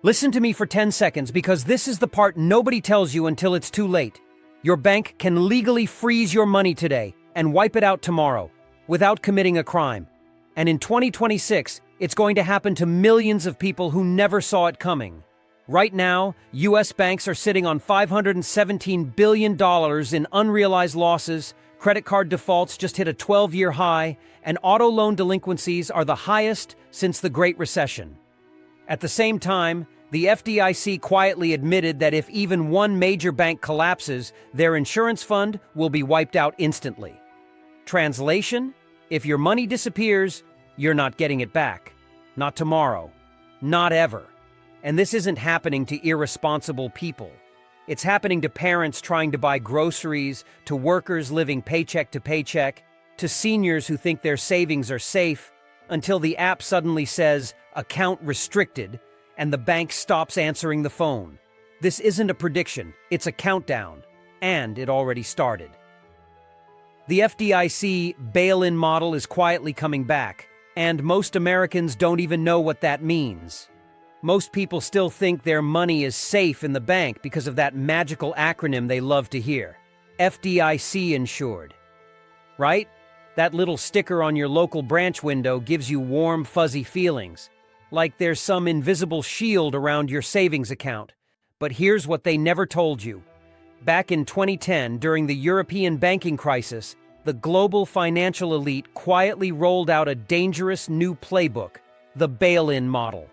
Listen to me for 10 seconds because this is the part nobody tells you until it's too late. Your bank can legally freeze your money today and wipe it out tomorrow without committing a crime. And in 2026, it's going to happen to millions of people who never saw it coming. Right now, U.S. banks are sitting on $517 billion in unrealized losses, credit card defaults just hit a 12-year high, and auto loan delinquencies are the highest since the Great Recession. At the same time, the FDIC quietly admitted that if even one major bank collapses, their insurance fund will be wiped out instantly. Translation: if your money disappears, you're not getting it back. Not tomorrow. Not ever. And this isn't happening to irresponsible people. It's happening to parents trying to buy groceries, to workers living paycheck to paycheck, to seniors who think their savings are safe, until the app suddenly says, "Account restricted," and the bank stops answering the phone. This isn't a prediction, it's a countdown, and it already started. The FDIC bail-in model is quietly coming back, and most Americans don't even know what that means. Most people still think their money is safe in the bank because of that magical acronym they love to hear. FDIC insured. Right? That little sticker on your local branch window gives you warm, fuzzy feelings, like there's some invisible shield around your savings account. But here's what they never told you. Back in 2010, during the European banking crisis, the global financial elite quietly rolled out a dangerous new playbook, the bail-in model.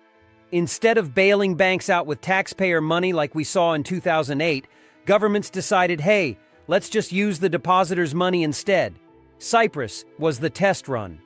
Instead of bailing banks out with taxpayer money like we saw in 2008, governments decided, hey, let's just use the depositors' money instead. Cyprus was the test run.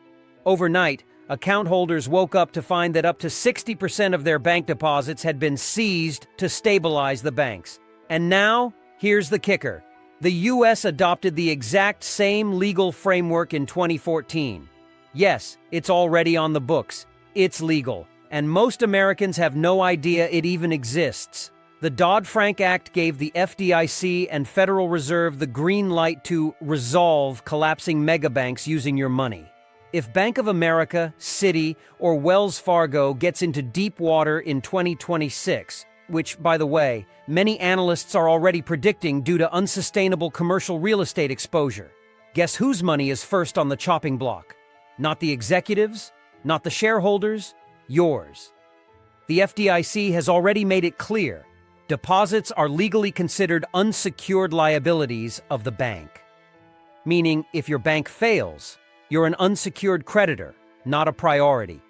Overnight, account holders woke up to find that up to 60% of their bank deposits had been seized to stabilize the banks. And now, here's the kicker. The U.S. adopted the exact same legal framework in 2014. Yes, it's already on the books. It's legal. And most Americans have no idea it even exists. The Dodd-Frank Act gave the FDIC and Federal Reserve the green light to resolve collapsing megabanks using your money. If Bank of America, Citi, or Wells Fargo gets into deep water in 2026, which, by the way, many analysts are already predicting due to unsustainable commercial real estate exposure, guess whose money is first on the chopping block? Not the executives, not the shareholders, yours. The FDIC has already made it clear. Deposits are legally considered unsecured liabilities of the bank. Meaning, if your bank fails, you're an unsecured creditor, not a priority.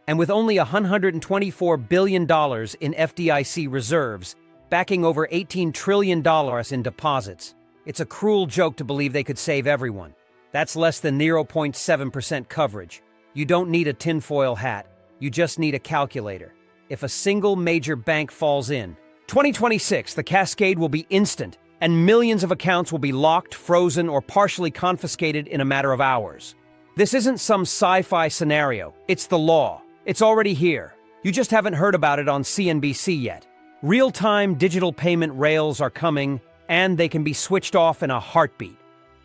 And with only $124 billion in FDIC reserves, backing over $18 trillion in deposits, it's a cruel joke to believe they could save everyone. That's less than 0.7% coverage. You don't need a tinfoil hat. You just need a calculator. If a single major bank falls in, 2026, the cascade will be instant, and millions of accounts will be locked, frozen, or partially confiscated in a matter of hours. This isn't some sci-fi scenario. It's the law. It's already here. You just haven't heard about it on CNBC yet. Real-time digital payment rails are coming, and they can be switched off in a heartbeat.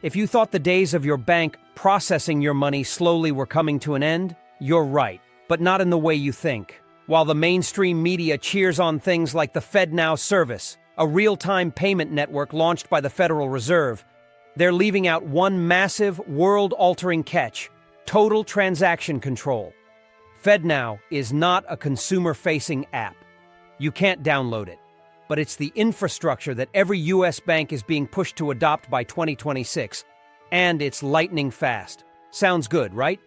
If you thought the days of your bank processing your money slowly were coming to an end, you're right, but not in the way you think. While the mainstream media cheers on things like the FedNow service, a real-time payment network launched by the Federal Reserve, they're leaving out one massive, world-altering catch: total transaction control. FedNow is not a consumer-facing app. You can't download it. But it's the infrastructure that every U.S. bank is being pushed to adopt by 2026. And it's lightning fast. Sounds good, right?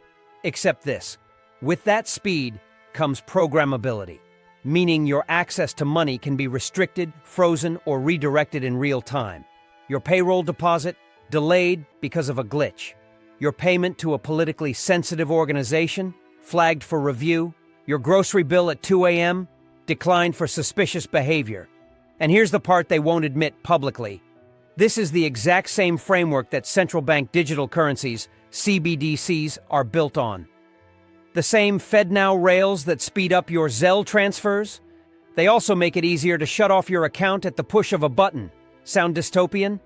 Except this. With that speed comes programmability, meaning your access to money can be restricted, frozen, or redirected in real time. Your payroll deposit, delayed because of a glitch. Your payment to a politically sensitive organization, flagged for review. Your grocery bill at 2 a.m., declined for suspicious behavior. And here's the part they won't admit publicly. This is the exact same framework that central bank digital currencies, CBDCs, are built on. The same FedNow rails that speed up your Zelle transfers, they also make it easier to shut off your account at the push of a button. Sound dystopian?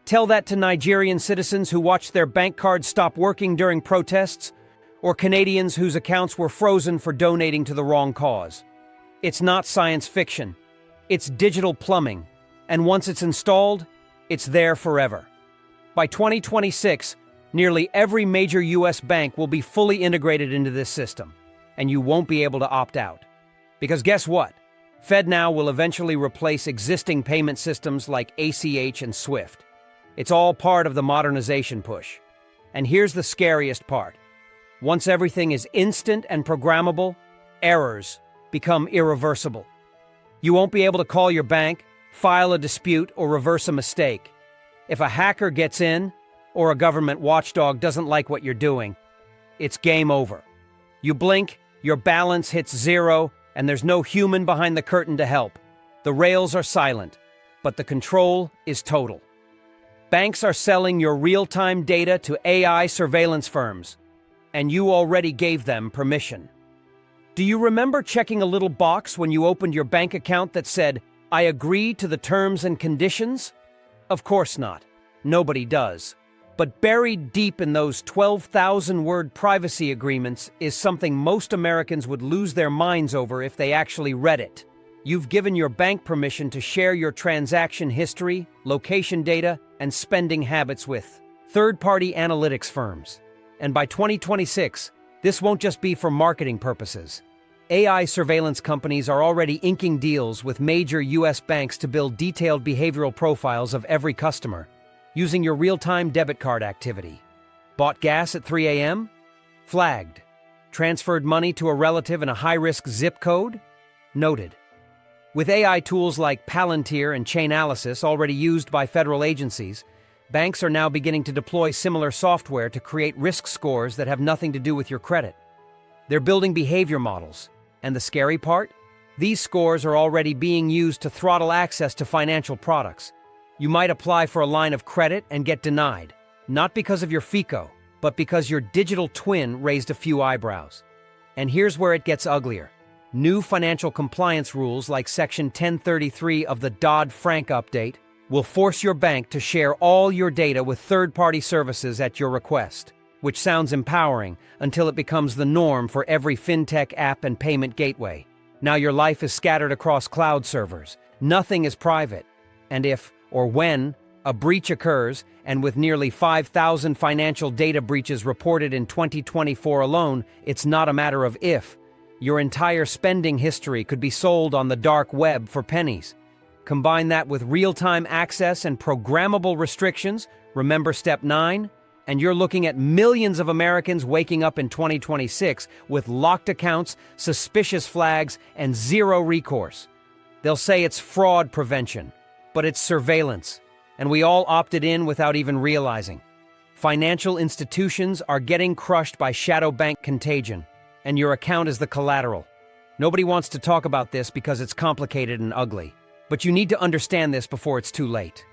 Tell that to Nigerian citizens who watched their bank cards stop working during protests, or Canadians whose accounts were frozen for donating to the wrong cause. It's not science fiction. It's digital plumbing. And once it's installed, it's there forever. By 2026, nearly every major U.S. bank will be fully integrated into this system, and you won't be able to opt out. Because guess what? FedNow will eventually replace existing payment systems like ACH and SWIFT. It's all part of the modernization push. And here's the scariest part. Once everything is instant and programmable, errors become irreversible. You won't be able to call your bank, file a dispute, or reverse a mistake. If a hacker gets in, or a government watchdog doesn't like what you're doing, it's game over. You blink, your balance hits zero, and there's no human behind the curtain to help. The rails are silent, but the control is total. Banks are selling your real-time data to AI surveillance firms, and you already gave them permission. Do you remember checking a little box when you opened your bank account that said, "I agree to the terms and conditions"? Of course not. Nobody does. But buried deep in those 12,000-word privacy agreements is something most Americans would lose their minds over if they actually read it. You've given your bank permission to share your transaction history, location data, and spending habits with third-party analytics firms. And by 2026, this won't just be for marketing purposes. AI surveillance companies are already inking deals with major U.S. banks to build detailed behavioral profiles of every customer, using your real-time debit card activity. Bought gas at 3 a.m.? Flagged. Transferred money to a relative in a high-risk zip code? Noted. With AI tools like Palantir and Chainalysis already used by federal agencies, banks are now beginning to deploy similar software to create risk scores that have nothing to do with your credit. They're building behavior models. And the scary part? These scores are already being used to throttle access to financial products. You might apply for a line of credit and get denied, not because of your FICO, but because your digital twin raised a few eyebrows. And here's where it gets uglier. New financial compliance rules like Section 1033 of the Dodd-Frank update will force your bank to share all your data with third-party services at your request, which sounds empowering until it becomes the norm for every fintech app and payment gateway. Now your life is scattered across cloud servers. Nothing is private. And if, or when, a breach occurs, and with nearly 5,000 financial data breaches reported in 2024 alone, it's not a matter of if. Your entire spending history could be sold on the dark web for pennies. Combine that with real-time access and programmable restrictions, remember Step 9? And you're looking at millions of Americans waking up in 2026 with locked accounts, suspicious flags, and zero recourse. They'll say it's fraud prevention, but it's surveillance, and we all opted in without even realizing. Financial institutions are getting crushed by shadow bank contagion, and your account is the collateral. Nobody wants to talk about this because it's complicated and ugly, but you need to understand this before it's too late.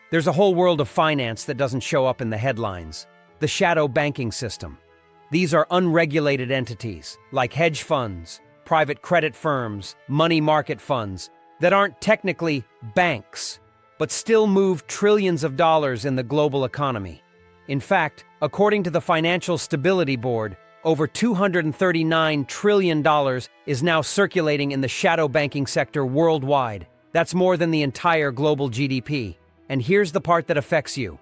There's a whole world of finance that doesn't show up in the headlines. The shadow banking system. These are unregulated entities, like hedge funds, private credit firms, money market funds, that aren't technically banks, but still move trillions of dollars in the global economy. In fact, according to the Financial Stability Board, over $239 trillion is now circulating in the shadow banking sector worldwide. That's more than the entire global GDP. And here's the part that affects you.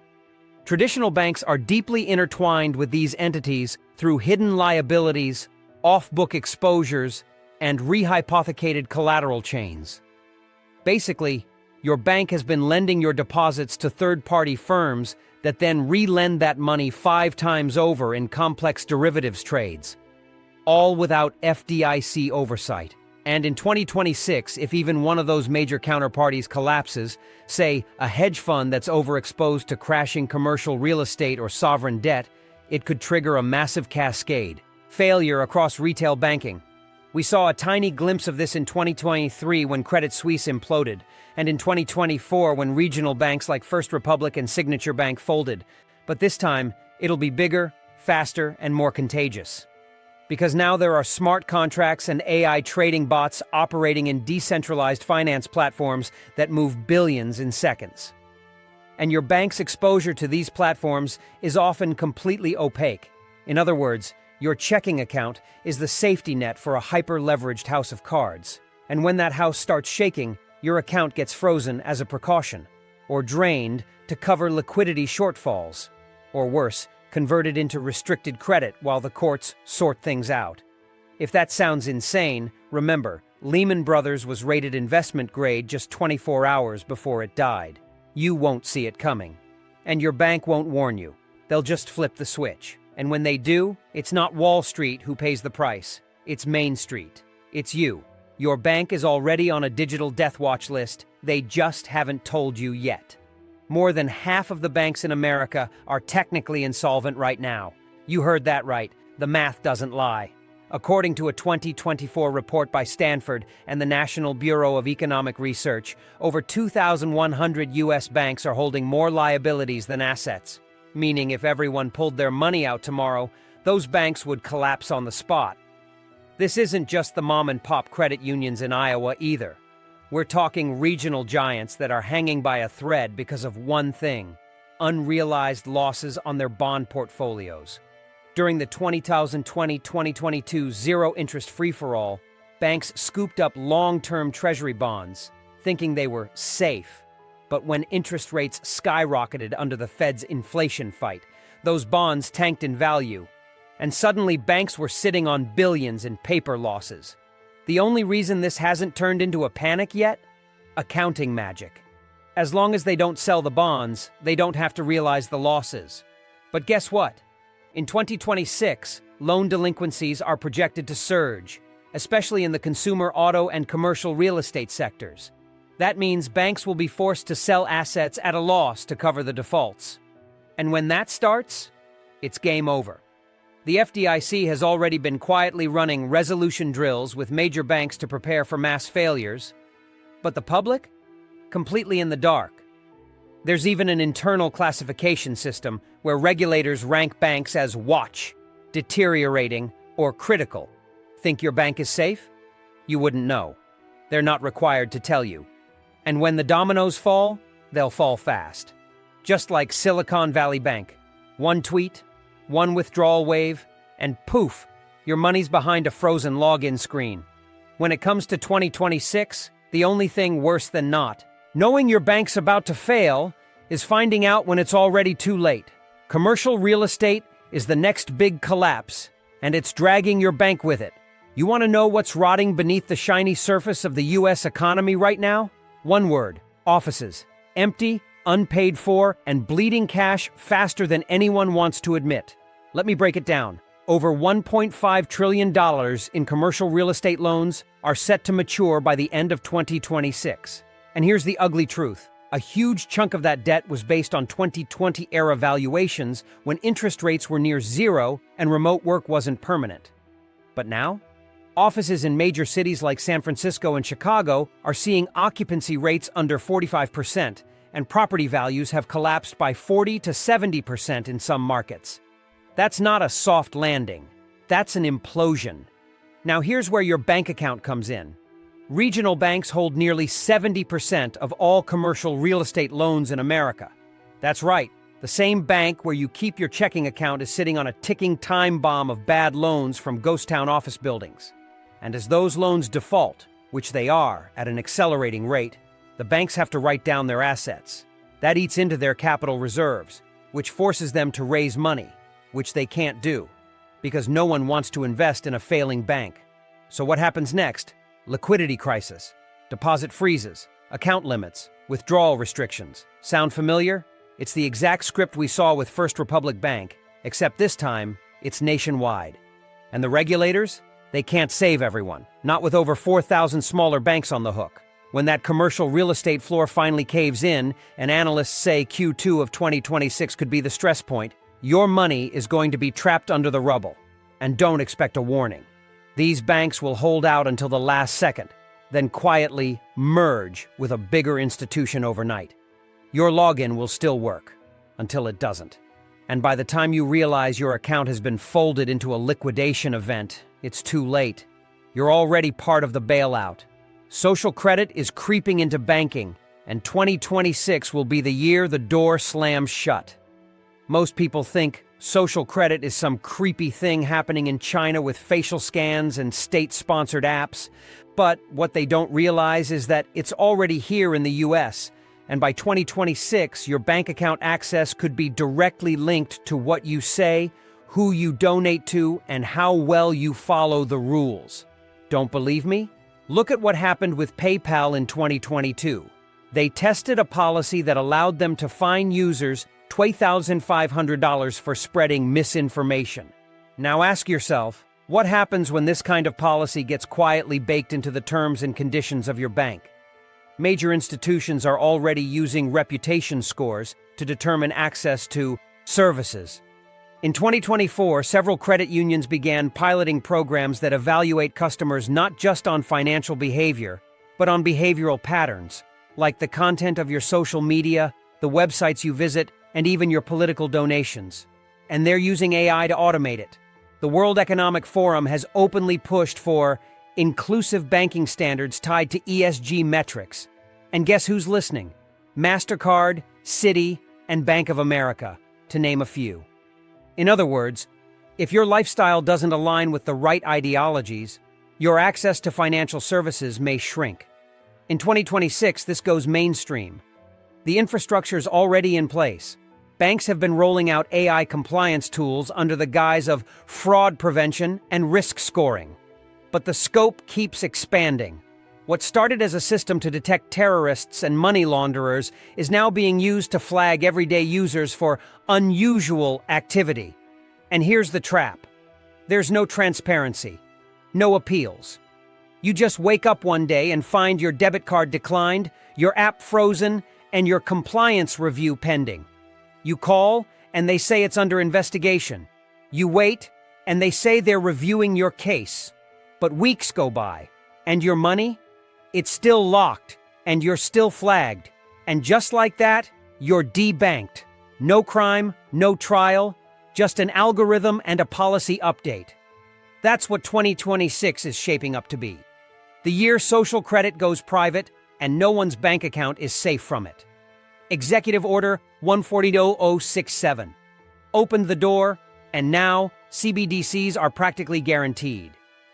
Traditional banks are deeply intertwined with these entities through hidden liabilities, off-book exposures, and rehypothecated collateral chains. Basically, your bank has been lending your deposits to third-party firms that then re-lend that money 5 times over in complex derivatives trades, all without FDIC oversight. And in 2026, if even one of those major counterparties collapses, say a hedge fund that's overexposed to crashing commercial real estate or sovereign debt, it could trigger a massive cascade. Failure across retail banking. We saw a tiny glimpse of this in 2023 when Credit Suisse imploded, and in 2024 when regional banks like First Republic and Signature Bank folded. But this time, it'll be bigger, faster, and more contagious. Because now there are smart contracts and AI trading bots operating in decentralized finance platforms that move billions in seconds. And your bank's exposure to these platforms is often completely opaque. In other words, your checking account is the safety net for a hyper-leveraged house of cards. And when that house starts shaking, your account gets frozen as a precaution, or drained to cover liquidity shortfalls, or worse, converted into restricted credit while the courts sort things out. If that sounds insane, remember, Lehman Brothers was rated investment grade just 24 hours before it died. You won't see it coming. And your bank won't warn you. They'll just flip the switch. And when they do, it's not Wall Street who pays the price. It's Main Street. It's you. Your bank is already on a digital death watch list. They just haven't told you yet. More than half of the banks in America are technically insolvent right now. You heard that right. The math doesn't lie. According to a 2024 report by Stanford and the National Bureau of Economic Research, over 2,100 U.S. banks are holding more liabilities than assets. Meaning if everyone pulled their money out tomorrow, those banks would collapse on the spot. This isn't just the mom-and-pop credit unions in Iowa either. We're talking regional giants that are hanging by a thread because of one thing: unrealized losses on their bond portfolios. During the 2020-2022 zero-interest free-for-all, banks scooped up long-term treasury bonds, thinking they were safe. But when interest rates skyrocketed under the Fed's inflation fight, those bonds tanked in value. And suddenly banks were sitting on billions in paper losses. The only reason this hasn't turned into a panic yet? Accounting magic. As long as they don't sell the bonds, they don't have to realize the losses. But guess what? In 2026, loan delinquencies are projected to surge, especially in the consumer auto and commercial real estate sectors. That means banks will be forced to sell assets at a loss to cover the defaults. And when that starts, it's game over. The FDIC has already been quietly running resolution drills with major banks to prepare for mass failures. But the public? Completely in the dark. There's even an internal classification system where regulators rank banks as watch, deteriorating, or critical. Think your bank is safe? You wouldn't know. They're not required to tell you. And when the dominoes fall, they'll fall fast. Just like Silicon Valley Bank. One tweet, one withdrawal wave, and poof, your money's behind a frozen login screen. When it comes to 2026, the only thing worse than not, knowing your bank's about to fail, is finding out when it's already too late. Commercial real estate is the next big collapse, and it's dragging your bank with it. You want to know what's rotting beneath the shiny surface of the U.S. economy right now? One word: offices. Empty, unpaid for, and bleeding cash faster than anyone wants to admit. Let me break it down. Over $1.5 trillion in commercial real estate loans are set to mature by the end of 2026. And here's the ugly truth. A huge chunk of that debt was based on 2020-era valuations when interest rates were near zero and remote work wasn't permanent. But now? Offices in major cities like San Francisco and Chicago are seeing occupancy rates under 45%, and property values have collapsed by 40 to 70% in some markets. That's not a soft landing. That's an implosion. Now here's where your bank account comes in. Regional banks hold nearly 70% of all commercial real estate loans in America. That's right, the same bank where you keep your checking account is sitting on a ticking time bomb of bad loans from ghost town office buildings. And as those loans default, which they are at an accelerating rate, the banks have to write down their assets. That eats into their capital reserves, which forces them to raise money, which they can't do, because no one wants to invest in a failing bank. So what happens next? Liquidity crisis, deposit freezes, account limits, withdrawal restrictions. Sound familiar? It's the exact script we saw with First Republic Bank, except this time, it's nationwide. And the regulators? They can't save everyone, not with over 4,000 smaller banks on the hook. When that commercial real estate floor finally caves in, and analysts say Q2 of 2026 could be the stress point, your money is going to be trapped under the rubble. And don't expect a warning. These banks will hold out until the last second, then quietly merge with a bigger institution overnight. Your login will still work, until it doesn't. And by the time you realize your account has been folded into a liquidation event, it's too late. You're already part of the bailout. Social credit is creeping into banking, and 2026 will be the year the door slams shut. Most people think Social credit is some creepy thing happening in China with facial scans and state-sponsored apps. But what they don't realize is that it's already here in the US, and by 2026, your bank account access could be directly linked to what you say, who you donate to, and how well you follow the rules. Don't believe me? Look at what happened with PayPal in 2022. They tested a policy that allowed them to fine users $2,500 for spreading misinformation. Now ask yourself, what happens when this kind of policy gets quietly baked into the terms and conditions of your bank? Major institutions are already using reputation scores to determine access to services. In 2024, several credit unions began piloting programs that evaluate customers not just on financial behavior, but on behavioral patterns, like the content of your social media, the websites you visit, and even your political donations. And they're using AI to automate it. The World Economic Forum has openly pushed for inclusive banking standards tied to ESG metrics. And guess who's listening? MasterCard, Citi, and Bank of America, to name a few. In other words, if your lifestyle doesn't align with the right ideologies, your access to financial services may shrink. In 2026, this goes mainstream. The infrastructure's already in place. Banks have been rolling out AI compliance tools under the guise of fraud prevention and risk scoring. But the scope keeps expanding. What started as a system to detect terrorists and money launderers is now being used to flag everyday users for unusual activity. And here's the trap. There's no transparency, no appeals. You just wake up one day and find your debit card declined, your app frozen, and your compliance review pending. You call, and they say it's under investigation. You wait, and they say they're reviewing your case. But weeks go by, and your money? It's still locked, and you're still flagged. And just like that, you're debanked. No crime, no trial, just an algorithm and a policy update. That's what 2026 is shaping up to be. The year social credit goes private, and no one's bank account is safe from it. Executive Order 140067 opened the door, and now CBDCs are practically guaranteed.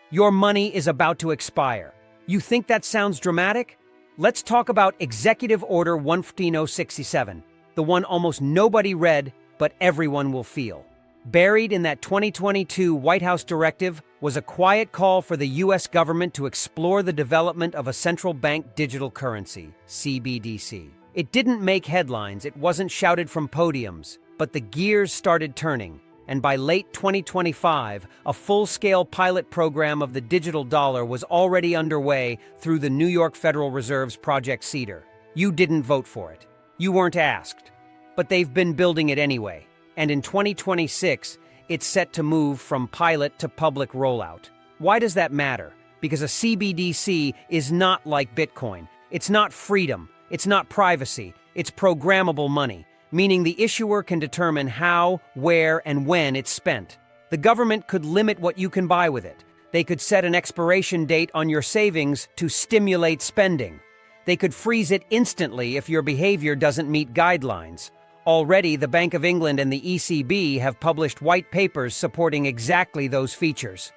Your money is about to expire. You think that sounds dramatic? Let's talk about Executive Order 140067, the one almost nobody read, but everyone will feel. Buried in that 2022 White House directive was a quiet call for the U.S. government to explore the development of a central bank digital currency, CBDC. It didn't make headlines, it wasn't shouted from podiums, but the gears started turning, and by late 2025, a full-scale pilot program of the digital dollar was already underway through the New York Federal Reserve's Project Cedar. You didn't vote for it. You weren't asked. But they've been building it anyway, and in 2026, it's set to move from pilot to public rollout. Why does that matter? Because a CBDC is not like Bitcoin. It's not freedom. It's not privacy, it's programmable money, meaning the issuer can determine how, where, and when it's spent. The government could limit what you can buy with it. They could set an expiration date on your savings to stimulate spending. They could freeze it instantly if your behavior doesn't meet guidelines. Already, the Bank of England and the ECB have published white papers supporting exactly those features.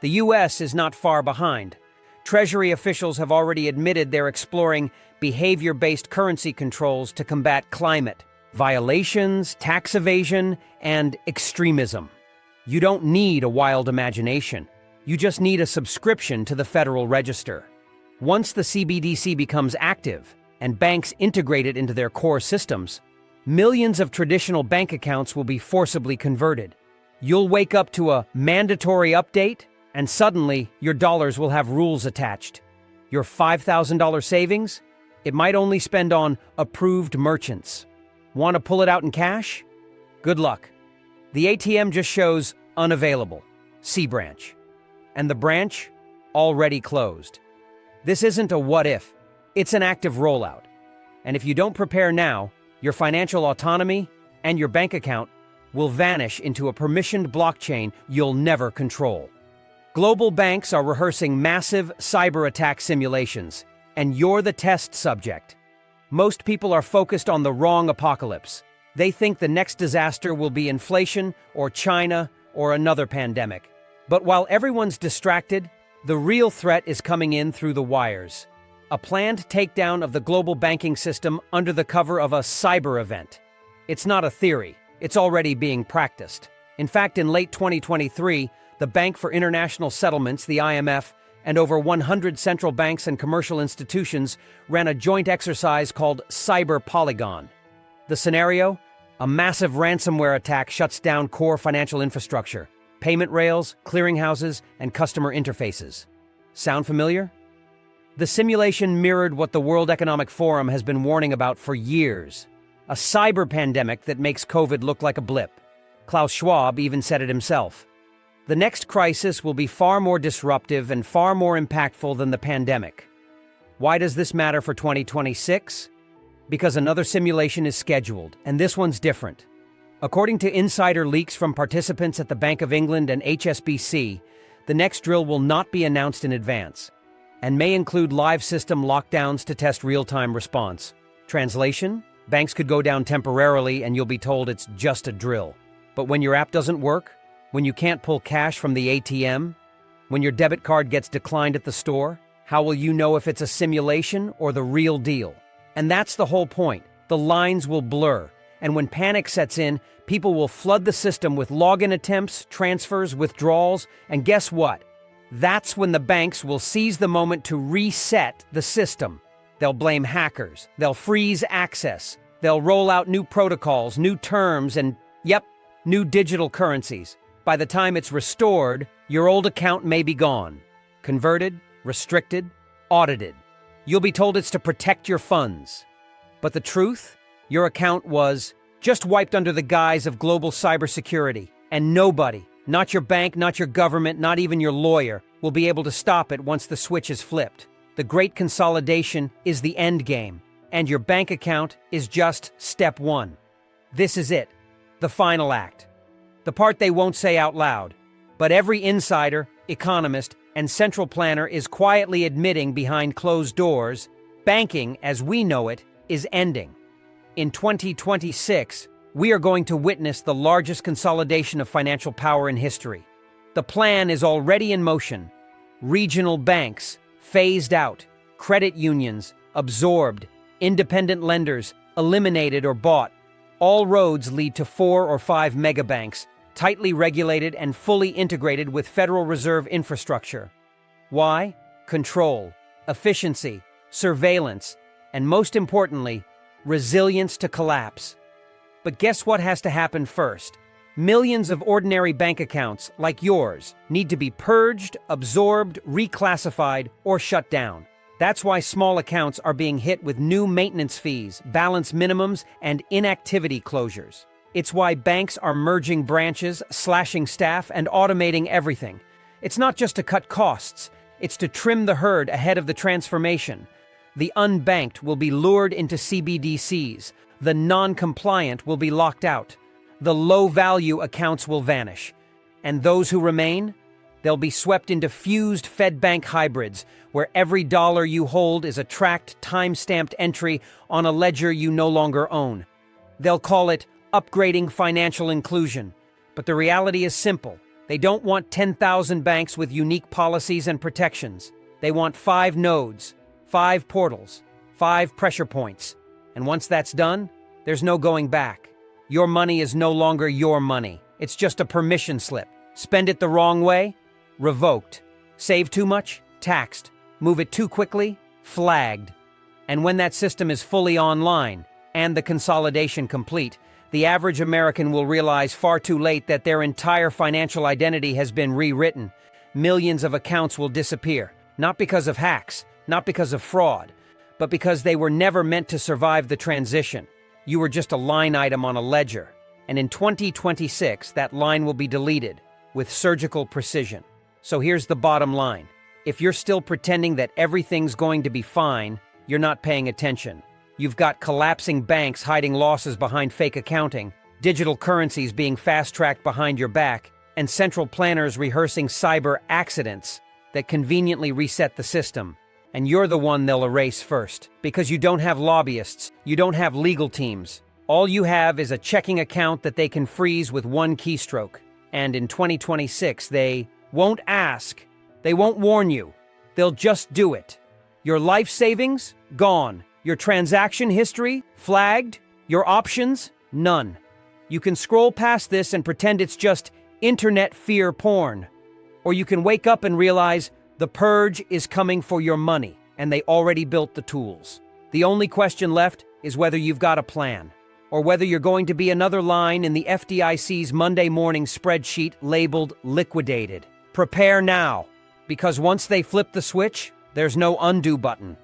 The US is not far behind. Treasury officials have already admitted they're exploring behavior-based currency controls to combat climate violations, tax evasion, and extremism. You don't need a wild imagination. You just need a subscription to the Federal Register. Once the CBDC becomes active and banks integrate it into their core systems, millions of traditional bank accounts will be forcibly converted. You'll wake up to a mandatory update, and suddenly your dollars will have rules attached. Your $5,000 savings? It might only spend on approved merchants. Want to pull it out in cash? Good luck. The ATM just shows unavailable, C branch. And the branch? Already closed. This isn't a what if, it's an active rollout. And if you don't prepare now, your financial autonomy and your bank account will vanish into a permissioned blockchain you'll never control. Global banks are rehearsing massive cyber attack simulations, and you're the test subject. Most people are focused on the wrong apocalypse, They think the next disaster will be inflation or China or another pandemic. But while everyone's distracted, the real threat is coming in through the wires. A planned takedown of the global banking system under the cover of a cyber event. It's not a theory, it's already being practiced. In fact, in late 2023, the Bank for International Settlements, the IMF, and over 100 central banks and commercial institutions ran a joint exercise called Cyber Polygon. The scenario? A massive ransomware attack shuts down core financial infrastructure, payment rails, clearinghouses, and customer interfaces. Sound familiar? The simulation mirrored what the World Economic Forum has been warning about for years. A cyber pandemic that makes COVID look like a blip. Klaus Schwab even said it himself. The next crisis will be far more disruptive and far more impactful than the pandemic. Why does this matter for 2026? Because another simulation is scheduled, and this one's different. According to insider leaks from participants at the Bank of England and HSBC, the next drill will not be announced in advance, and may include live system lockdowns to test real-time response. Translation? Banks could go down temporarily and you'll be told it's just a drill. But when your app doesn't work, when you can't pull cash from the ATM, when your debit card gets declined at the store, how will you know if it's a simulation or the real deal? And that's the whole point. The lines will blur, and when panic sets in, people will flood the system with login attempts, transfers, withdrawals, and guess what? That's when the banks will seize the moment to reset the system. They'll blame hackers, they'll freeze access, they'll roll out new protocols, new terms, and, yep, new digital currencies. By the time it's restored, your old account may be gone. Converted, restricted, audited. You'll be told it's to protect your funds. But the truth? Your account was just wiped under the guise of global cybersecurity. And nobody, not your bank, not your government, not even your lawyer, will be able to stop it once the switch is flipped. The great consolidation is the end game, and your bank account is just step one. This is it, the final act. The part they won't say out loud, but every insider, economist, and central planner is quietly admitting behind closed doors, banking, as we know it, is ending. In 2026, we are going to witness the largest consolidation of financial power in history. The plan is already in motion. Regional banks, phased out, credit unions, absorbed, independent lenders, eliminated or bought. All roads lead to 4 or 5 megabanks, tightly regulated and fully integrated with Federal Reserve infrastructure. Why? Control, efficiency, surveillance, and most importantly, resilience to collapse. But guess what has to happen first? Millions of ordinary bank accounts, like yours, need to be purged, absorbed, reclassified, or shut down. That's why small accounts are being hit with new maintenance fees, balance minimums, and inactivity closures. It's why banks are merging branches, slashing staff, and automating everything. It's not just to cut costs, it's to trim the herd ahead of the transformation. The unbanked will be lured into CBDCs. The non-compliant will be locked out. The low-value accounts will vanish. And those who remain? They'll be swept into fused Fed bank hybrids, where every dollar you hold is a tracked, time-stamped entry on a ledger you no longer own. They'll call it upgrading financial inclusion. But the reality is simple. They don't want 10,000 banks with unique policies and protections. They want 5 nodes, 5 portals, 5 pressure points. And once that's done, there's no going back. Your money is no longer your money. It's just a permission slip. Spend it the wrong way? Revoked. Save too much? Taxed. Move it too quickly? Flagged. And when that system is fully online, and the consolidation complete, the average American will realize far too late that their entire financial identity has been rewritten. Millions of accounts will disappear, not because of hacks, not because of fraud, but because they were never meant to survive the transition. You were just a line item on a ledger. And in 2026, that line will be deleted with surgical precision. So here's the bottom line. If you're still pretending that everything's going to be fine, you're not paying attention. You've got collapsing banks hiding losses behind fake accounting, digital currencies being fast-tracked behind your back, and central planners rehearsing cyber accidents that conveniently reset the system. And you're the one they'll erase first, because you don't have lobbyists, you don't have legal teams. All you have is a checking account that they can freeze with one keystroke. And in 2026, they won't ask. They won't warn you. They'll just do it. Your life savings? Gone. Your transaction history? Flagged. Your options? None. You can scroll past this and pretend it's just internet fear porn. Or you can wake up and realize the purge is coming for your money, and they already built the tools. The only question left is whether you've got a plan, or whether you're going to be another line in the FDIC's Monday morning spreadsheet labeled liquidated. Prepare now, because once they flip the switch, there's no undo button.